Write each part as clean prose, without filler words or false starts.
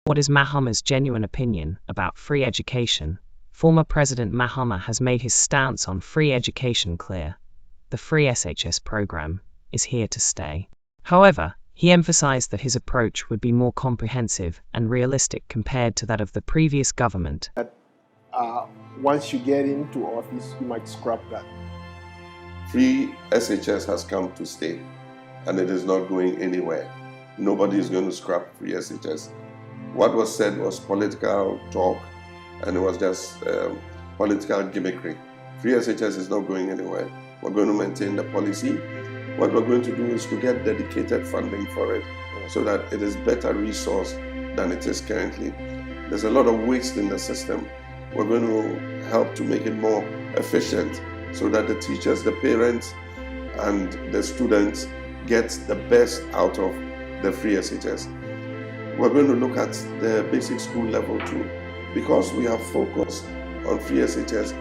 What is Mahama's genuine opinion about free education? Former President Mahama has made his stance on free education clear. The free SHS program is here to stay. However, he emphasized that his approach would be more comprehensive and realistic compared to that of the previous government. Once you get into office, you might scrap that. Free SHS has come to stay, and it is not going anywhere. Nobody is going to scrap free SHS. What was said was political talk, and it was just political gimmickry. Free SHS is not going anywhere. We're going to maintain the policy. What we're going to do is to get dedicated funding for it so that it is better resourced than it is currently. There's a lot of waste in the system. We're going to help to make it more efficient so that the teachers, the parents, and the students get the best out of the free SHS. We're going to look at the basic school level too. Because we have focused on free SHS,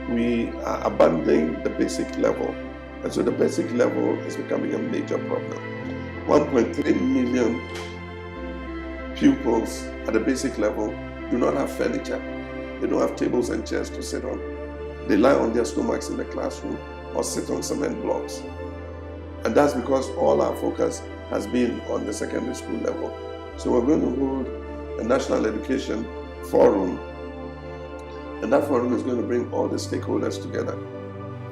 we are abandoning the basic level. And so the basic level is becoming a major problem. 1.3 million pupils at the basic level do not have furniture. They don't have tables and chairs to sit on. They lie on their stomachs in the classroom or sit on cement blocks. And that's because all our focus has been on the secondary school level. So we're going to hold a national education forum, and that forum is going to bring all the stakeholders together.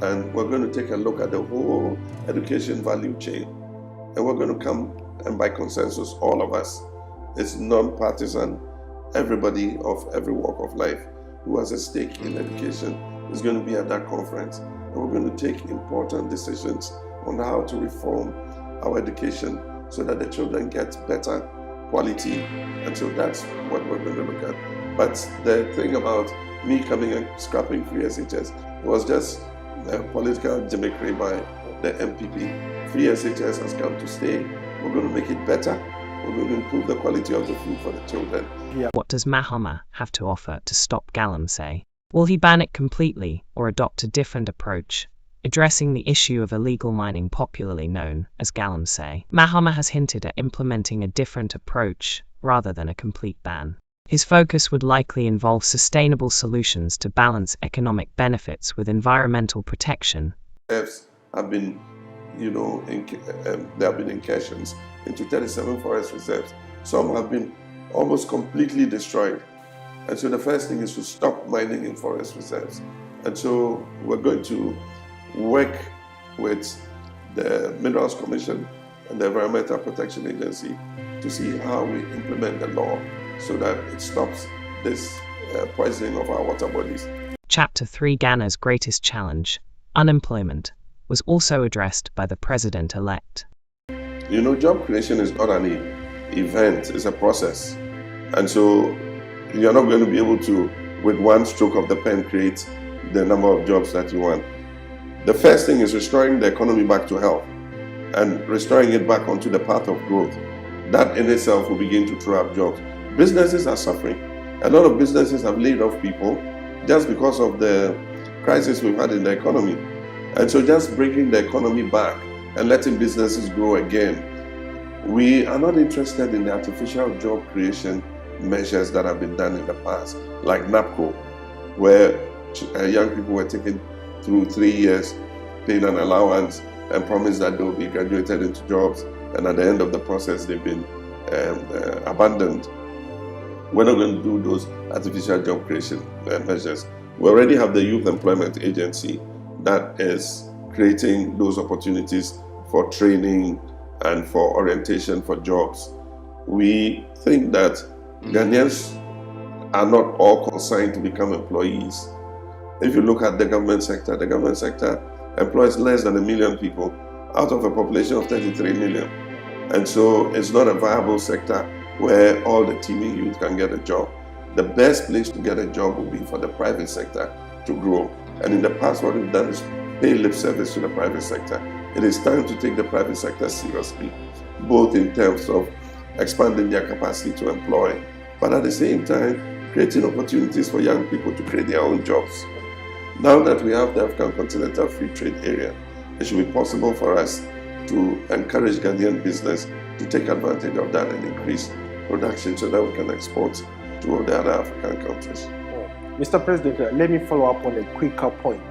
And we're going to take a look at the whole education value chain. And we're going to come, and by consensus, all of us, it's non-partisan, everybody of every walk of life who has a stake in education is going to be at that conference. And we're going to take important decisions on how to reform our education so that the children get better quality. And so that's what we're going to look at. But the thing about me coming and scrapping free SHS was just political gimmickry by the MPP. Free SHS has come to stay. We're going to make it better. We're going to improve the quality of the food for the children. What does Mahama have to offer to stop galamsey? Will he ban it completely or adopt a different approach, addressing the issue of illegal mining popularly known as galamsey? Mahama has hinted at implementing a different approach rather than a complete ban. His focus would likely involve sustainable solutions to balance economic benefits with environmental protection. Reserves have been, there have been incursions into 37 forest reserves. Some have been almost completely destroyed. And so the first thing is to stop mining in forest reserves. And so we're going to work with the Minerals Commission and the Environmental Protection Agency to see how we implement the law so that it stops this poisoning of our water bodies. Chapter 3, Ghana's Greatest Challenge, Unemployment, was also addressed by the president-elect. Job creation is not an event, it's a process. And so you're not going to be able to, with one stroke of the pen, create the number of jobs that you want. The first thing is restoring the economy back to health and restoring it back onto the path of growth. That in itself will begin to throw up jobs. Businesses are suffering. A lot of businesses have laid off people just because of the crisis we've had in the economy. And so just bringing the economy back and letting businesses grow again. We are not interested in the artificial job creation measures that have been done in the past, like NAPCO, where young people were taken through 3 years, paying an allowance and promised that they'll be graduated into jobs, and at the end of the process they've been abandoned. We're not going to do those artificial job creation measures. We already have the Youth Employment Agency that is creating those opportunities for training and for orientation for jobs. We think that Ghanaians are not all consigned to become employees. If you look at the government sector employs less than 1 million people out of a population of 33 million. And so it's not a viable sector where all the teeming youth can get a job. The best place to get a job will be for the private sector to grow. And in the past, what we've done is pay lip service to the private sector. It is time to take the private sector seriously, both in terms of expanding their capacity to employ, but at the same time, creating opportunities for young people to create their own jobs. Now that we have the African Continental Free Trade Area, it should be possible for us to encourage Ghanaian business to take advantage of that and increase production so that we can export to all the other African countries. Mr. President, let me follow up on a quicker point.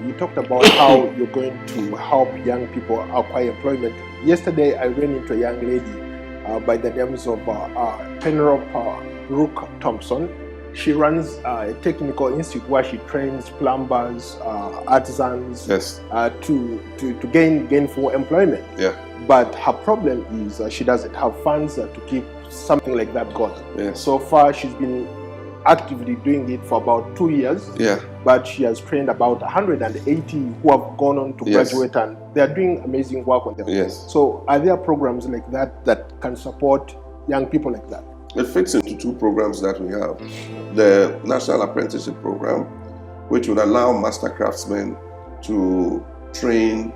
You talked about how you're going to help young people acquire employment. Yesterday, I ran into a young lady by the names of Penrop Rook Thompson. She runs a technical institute where she trains plumbers, artisans, Yes. To gain gainful employment. Yeah. But her problem is she doesn't have funds to keep something like that going. Yes. So far, she's been actively doing it for about 2 years. Yeah. But she has trained about 180 who have gone on to Yes. graduate, and they are doing amazing work on them. Yes. So are there programs like that that can support young people like that? It fits into two programs that we have. The National Apprenticeship Program, which would allow master craftsmen to train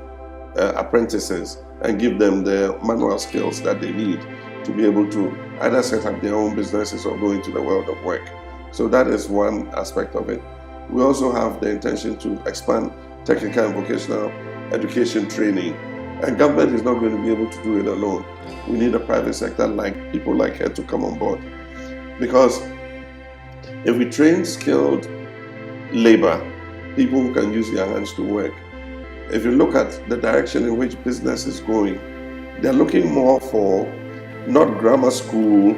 apprentices and give them the manual skills that they need to be able to either set up their own businesses or go into the world of work. So that is one aspect of it. We also have the intention to expand technical and vocational education training. And government is not going to be able to do it alone. We need a private sector like people like her to come on board. Because if we train skilled labor, people who can use their hands to work, if you look at the direction in which business is going, they're looking more for not grammar school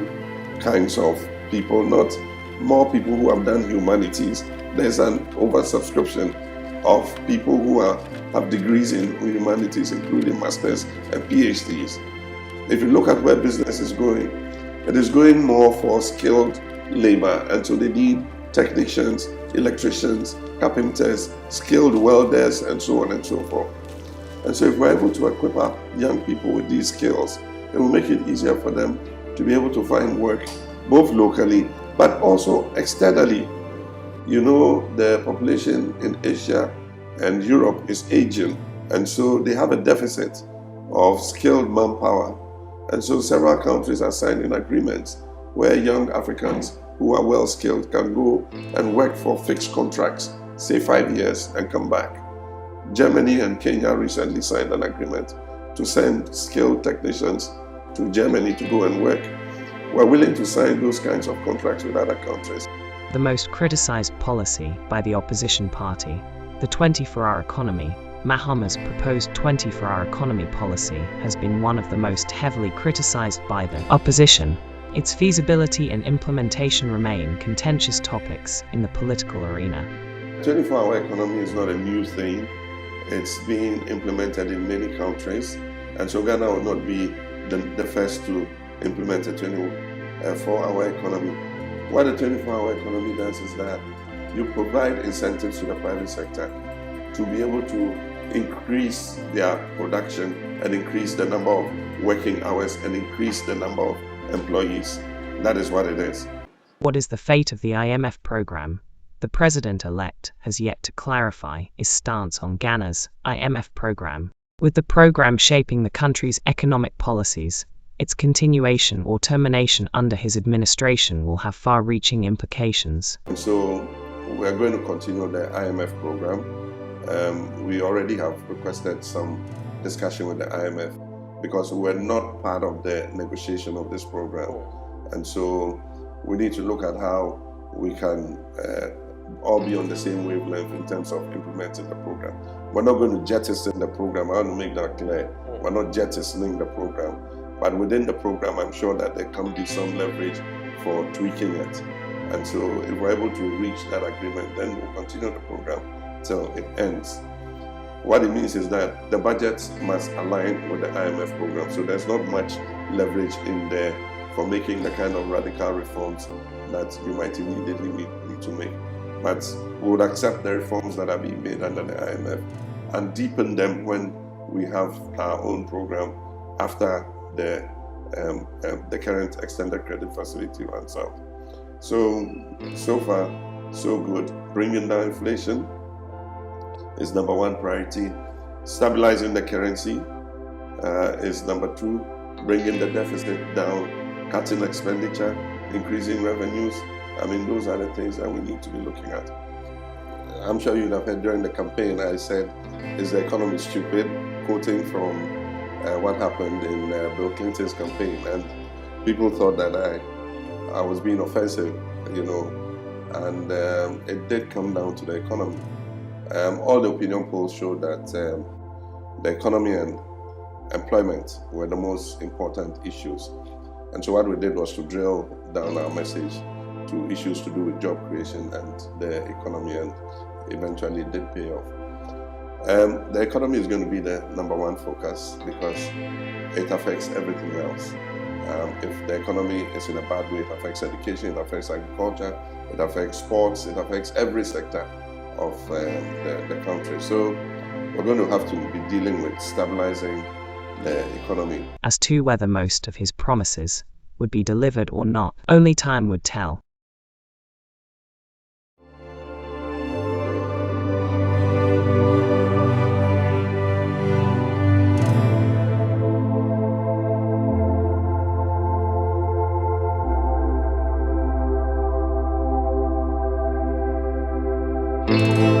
kinds of people, not more people who have done humanities. There's an oversubscription of people who have degrees in humanities, including masters and PhDs. If you look at where business is going, it is going more for skilled labor, and so they need technicians, electricians, carpenters, skilled welders, and so on and so forth. And so if we're able to equip our young people with these skills, it will make it easier for them to be able to find work, both locally, but also externally. You know, the population in Asia and Europe is aging, and so they have a deficit of skilled manpower. And so several countries are signing agreements where young Africans who are well skilled can go and work for fixed contracts, say 5 years, and come back. Germany and Kenya recently signed an agreement to send skilled technicians to Germany to go and work. We're willing to sign those kinds of contracts with other countries. The most criticized policy by the opposition party, the 24-hour economy, Mahama's proposed 24-hour economy policy, has been one of the most heavily criticized by the opposition. Its feasibility and implementation remain contentious topics in the political arena. 24-hour economy is not a new thing. It's being implemented in many countries, and so Ghana will not be the first to implement a 24-hour economy. What the 24-hour economy does is that you provide incentives to the private sector to be able to increase their production and increase the number of working hours and increase the number of employees. That is what it is. What is the fate of the IMF program? The president-elect has yet to clarify his stance on Ghana's IMF program. With the program shaping the country's economic policies, its continuation or termination under his administration will have far-reaching implications. And so we are going to continue the IMF program. We already have requested some discussion with the IMF because we were not part of the negotiation of this program. And so we need to look at how we can all be on the same wavelength in terms of implementing the program. We're not going to jettison the program. I want to make that clear. We're not jettisoning the program. But within the program, I'm sure that there can be some leverage for tweaking it. And so if we're able to reach that agreement, then we'll continue the program till it ends. What it means is that the budget must align with the IMF program. So there's not much leverage in there for making the kind of radical reforms that you might immediately need to make. But we would accept the reforms that are being made under the IMF and deepen them when we have our own program after the current extended credit facility runs out. So far, so good. Bringing down inflation is number one priority. Stabilizing the currency is number two. Bringing the deficit down, cutting expenditure, increasing revenues. I mean, those are the things that we need to be looking at. I'm sure you'd have heard during the campaign, I said, is the economy stupid? Quoting from what happened in Bill Clinton's campaign. And people thought that I was being offensive, and it did come down to the economy. All the opinion polls showed that the economy and employment were the most important issues. And so what we did was to drill down our message to issues to do with job creation and the economy, and eventually it did pay off. The economy is going to be the number one focus because it affects everything else. If the economy is in a bad way, it affects education, it affects agriculture, it affects sports, it affects every sector of the country. So we're going to have to be dealing with stabilizing the economy. As to whether most of his promises would be delivered or not, only time would tell. Thank you.